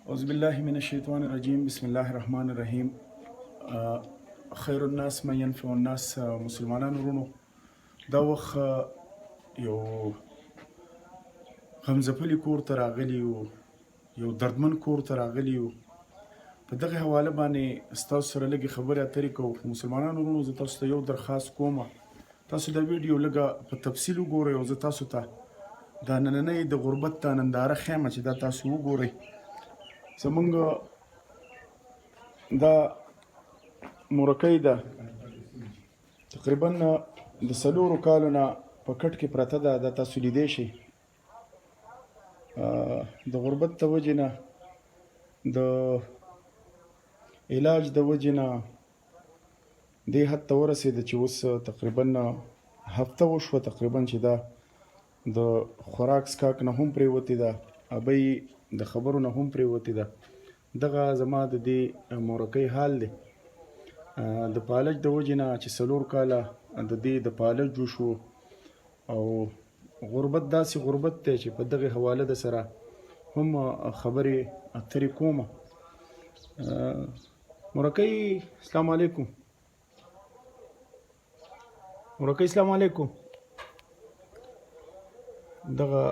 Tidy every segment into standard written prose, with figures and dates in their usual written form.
أعوذ بالله من الشیطان الرجیم بسم الله الرحمن الرحیم. خیر الناس من ينفع الناس. مسلمانانو ورونو، دا وخت یو غمزپلي کور ته راغلی یو دردمن کور ته راغلی یو. په دغه حواله باندې ستاسو سره لږې خبرې اترې کوو. مسلمانانو ورونو، زه تاسو ته یو درخواست کوم، تاسو دا ویډیو لږه په تفصیل وګورئ او زه تاسو ته دا نننۍ د غربت دا ننداره ښیم چې دا تاسو وګورئ. زمونږ دا مورکۍ ده، تقریبا د 4 کالو نه په کټ کې پرته ده. دا تاسو لیدی شئ. د غربت د وجې نه، د علاج د وجې نه دې حد ته ورسېده چې اوس تقریبا هفته وشوه تقریبا چې دا د خوراک څښاک نه هم پرېوتې ده، ابۍ د خبرو نه هم پرېوتې ده. دغه زما د دې مورکۍ حال دی. د پالج د وجې نه چې 4 کاله د دې د پالج وشو، او غربت داسې غربت دی چې په دغه حواله د سره هم خبرې اترې کومه. مورکۍ السلام علیکم. مورکۍ السلام علیکم. دغه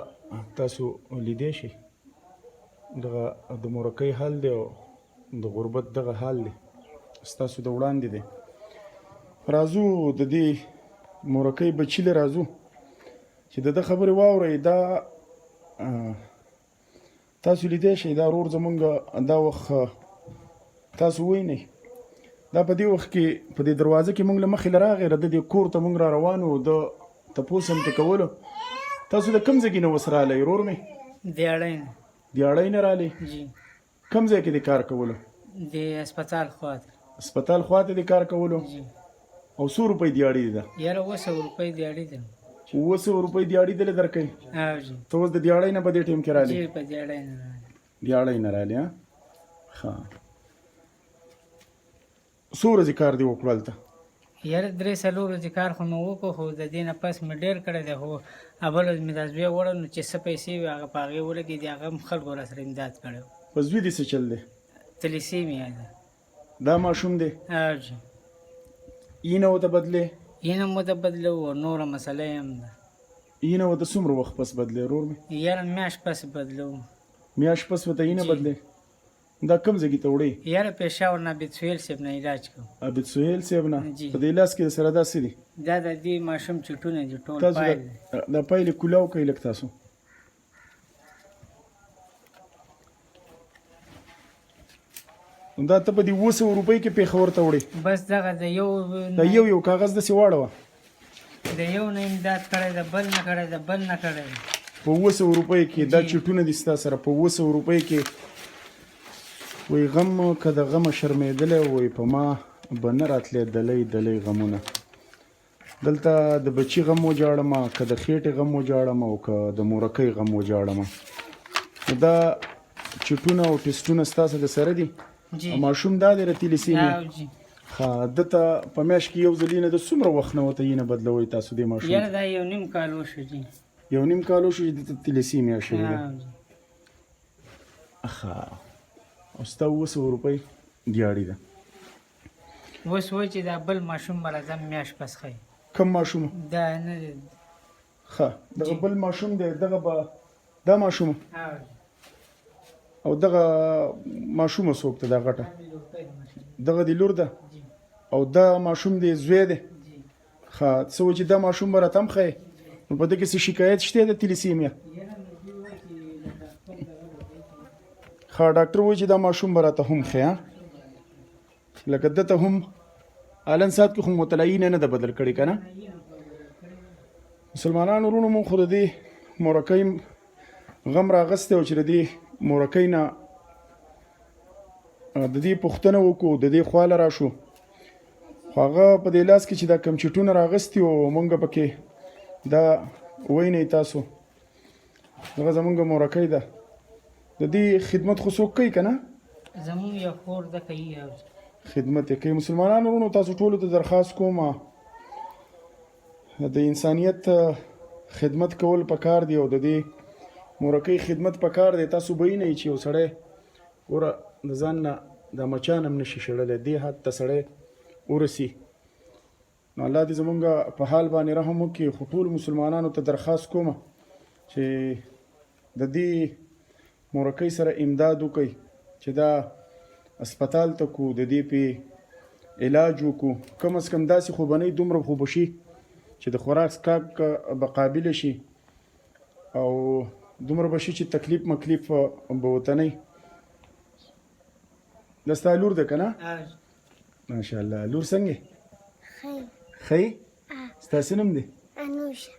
تاسو لیدی شئ، دغه د مورکۍ حال دی او د غربت دغه حال دی ستاسو د وړاندې دی. راځو د دې مورکۍ بچي له راځو چې د ده خبرې واورئ. دا تاسو لیدی شئ، دا ورور زمونږ دا وخت تاسو وینئ. دا په دې وخت کې په دې دروازه کې مونږ له مخې له راغی، د دې کور ته مونږ را روان وو، د تپوس هم ترې کولو. تاسو د کوم ځای کې نه اوس راغلی ورور مې؟ دیاړۍ نه. دیاړۍ نه راغلی؟ جی. کوم ځای کې د کار کولو؟ د هسپتال خواته. هسپتال خواته د کار کولو؟ جی. او څو روپۍ دیاړۍ ده؟ یاره 200 روپۍ دیاړۍ ده. 200 روپۍ دیاړۍ دله درکوي؟ او جی. ته اوس د دیاړۍ نه په دې ټیم کې راغلی؟ جی، په دیاړۍ نه راغلی. دیاړۍ نه راغلی. ښه، څو ورځې کار دې وکړو هلته؟ یاره 3-4 ورځې کار خو مې وکړو، خو د دې نه پس مې ډېر کړی دی. خو اول ورځ مې دا زوی وړه، نو چې څه پیسې وې هغه په هغې ولګېدې. هغه هم خلکو راسره امداد کړی و. په زوی دې څه چل دی؟ تلیسیمیا ده. دا ماشوم دی؟ او جی. اینه ورته بدلې؟ اینه هم ورته بدلو او نوره مسله هم ده. اینه ورته څومره وخت پس بدلې ورور مې؟ یاره میاشت پس بدلو. میاشت پس ورته اینه جی. بدلې؟ دا کوم ځای کې ته وړې؟ یاره پېښور نه عابد سهیل صاحب نه علاج کوم. عابد سهیل صاحب نه؟ جی. په دې لاس کې سره دا څه دي؟ دا د دې ماشوم چټونه دي ټول تاسو پایل دي. دا پایلې کولاو کوي لږ تاسو. دا ته په دې 200 روپۍ کې پېښور ته وړې؟ بس دغه د یو دا یو کاغذ داسې واړوه. د یو نه امداد کړی ده، بل نه کړی ده، بل نه کړی ده. په 200 روپۍ کې دا جی. چټونه دي ستا سره په 200 روپۍ کې. وی غم که د غمه شرمېدلی وی په ما به نه راتلی دلی دلی غمونه. دلته د بچي غم وجاړمه، که د خېټې غم وجاړمه، او که د مورکۍ غم وجاړمه. دا چټونه او ټسټونه ستاسو د سره دي؟ جی. ماشوم دا دی د تیلیسیمیا؟ او جی. ښه، ده ته په میاشت کې یو ځل یې نه د څومره وخت نه ورته یې نه بدلوئ تاسو دې ماشوم؟ یاره دا 1.5 کال وشو جی. 1.5 کال وشو چې دته تیلیسیمیا شوې ده؟ او جی. ښه، او ستا 200 روپۍ دیاړې ده. اوس وایي چې دا بل ماشوم به راځم میاشت پس ښایي. کوم ماشوم؟ دا نه دی. ښه، دغه جی. بل ماشوم دی، دغه به دا ماشوم او جی. او دغه ماشومه څوک ده دا غټه؟ دغه د لور ده؟ جی. او دا ماشوم دی زوی دی؟ جی. ښه، څه وایي چې دا ماشوم به راته هم ښایي؟ نو په دې کې څه شکایت شته د تیلیسیمیا؟ ښه، ډاکټر وایي چې دا ماشوم به راته هم ښایي. لکه ده ته هم الان ساعت کې خو مطلعین نه ده بدل کړی که نه؟ مسلمانانو وروڼو، مونږ خو د دې مورکۍ غم راغستی او چې د دې مورکۍ نه د دې پوښتنه وکړو، د دې خواله راشو. خو هغه په دې لاس کې چې دا کوم چټونه راغستي وو مونږ پکې دا وینئ تاسو. دغه زمونږ مورکۍ ده. د دې خدمت خو څوک کوي که نه؟ زمونږ یو خور ده کوي. او جی. خدمت یې کوي. مسلمانانو وروڼو، تاسو ټولو ته درخواست کوم، د انسانیت خدمت کول پکار دی او د دې مورکۍ خدمت پکار دی. تاسو به وینئ چې یو سړی ګوره د ځان نه د مچان هم نشي شړلی دې حد ته سړی ورسي نو الله دې زمونږ په حال باندې رحم وکړي خو ټولو مسلمانانو ته درخواست کومه چې د دې مورکۍ سره امداد وکړئ چې دا اسپتال ته کو د دې پې علاج وکړو کم از کم داسې خو به نه دومره خو به شي چې د خوراک څښاک به قابله شي او دومره به شي چې تکلیف مکلیف به ورته نه وي دا ستا لور ده که نه ماشاءالله لور څنګه ښی ستاسې نوم دی انوشا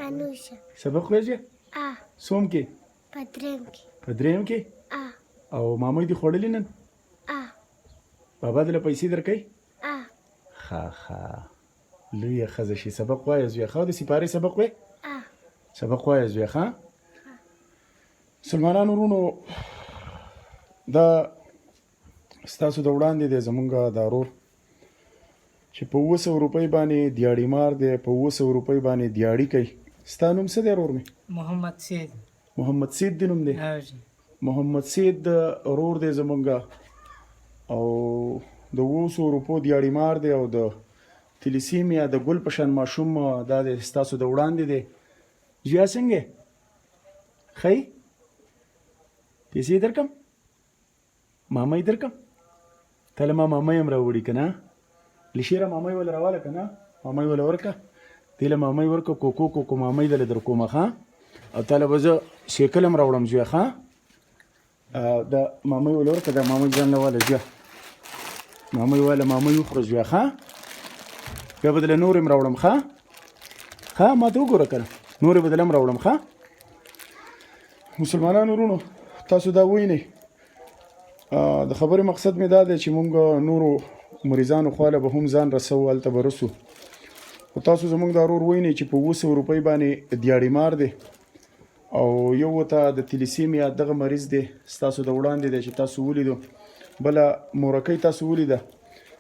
انوشا سبق ویږي څوم کې په درېیم کې او مامۍ دې خوړلي نن بابا دې له پیسې درکوي ښه ښه لویه ښځه شي سبق وایه زویه ښه د سپارې سبق وایې سبق وایه زویه ښه مسلمانانو ورونو دا ستاسو د وړاندې دی زمونږ دا ورور چې په 900 روپۍ باندې دیاړي مار دی په 900 روپۍ باندې دیاړي کوي ستا نوم څه دی ورور مې محمد سید محمد سید دی نوم دی محمد سید ورور دی زمونږ او د 900 روپو دیاړي مار دی او د تلیسیمیا د ګل په شان ماشوم دا دی ستاسو د وړاندې دی زویا څنګه ښی پیسې درکم مامۍ درکم تله ما مامۍ هم راوړي که نه لشیره مامۍ وله راواله که نه مامۍ وله ورکه دې له مامۍ ورکه کوکو کوکو مامۍ دله در کومه ښه او تله به زه سیکل هم راوړم زویه ښه دا مامۍ وله ورکه دا مامۍ ځان له واله زویه مامۍ واله مامۍ وخوره زویه ښه بیا به دله نور هم راوړم ښه ما ته وګوره که نه نورې به دله هم راوړم ښه مسلمانانو ورونو تاسو دا وینئ د خبرې مقصد مې دا دی چې مونږ نورو مریضانو خواله به هم ځان رسو هلته به رسو خو تاسو زمونږ دا ورور وینئ چې په 900 روپۍ باندې دیاړي مار دی او یو ورته د تلیسیمیا دغه مریض دی ستاسو د وړاندې دی چې تاسو ولیدو بله مورکۍ تاسو ولیده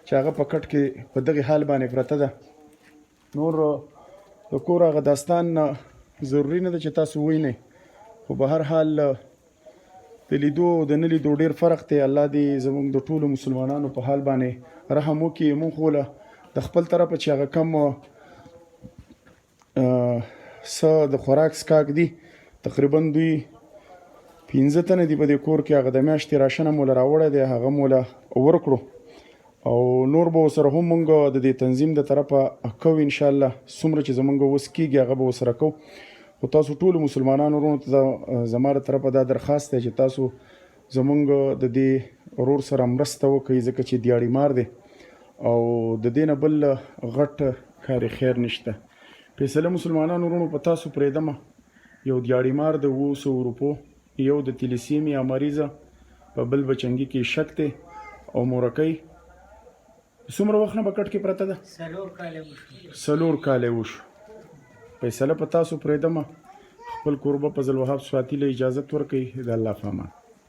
چې هغه په کټ کې په دغې حال باندې پرته ده نور د کور هغه داستان ضروري نه ده چې تاسو وینئ خو به هر حال د لیدو او د نه لیدو ډېر فرق دی الله دې زموږ د ټولو مسلمانانو په حال باندې رحم وکړي مونږ خو له د خپل طرفه چې هغه کم څه د خوراک څښاک دي تقریبا دوی 15 تنه دي په دې کور کې هغه د میاشتې راشنه موله راوړی دی هغه موله ورکړو او نور به ورسره هم مونږ د دې تنظیم د طرفه کوو انشاءالله څومره چې زمونږ وس کېږي هغه به ورسره کوو خو تاسو ټولو مسلمانانو ورونو ته زما د طرفه دا درخواست دی چې تاسو زمونږ د دې ورور سره مرسته وکړئ ځکه چې دیاړي مار دی او د دې نه بل غټ کاري خیر نشته فیصله مسلمانانو ورونو په تاسو پرېږدمه یو دیاړي مار د 900 روپو یو د تلیسیمیا مریضه په بل بچنګي کې شک دی او مورکۍ څومره وخت نه به کټ کې پرته ده 4 کاله وشو فیصله په تاسو پرېږدمه خپل کوربه فضل وهاب سواتي له اجازت ورکوي د الله په امان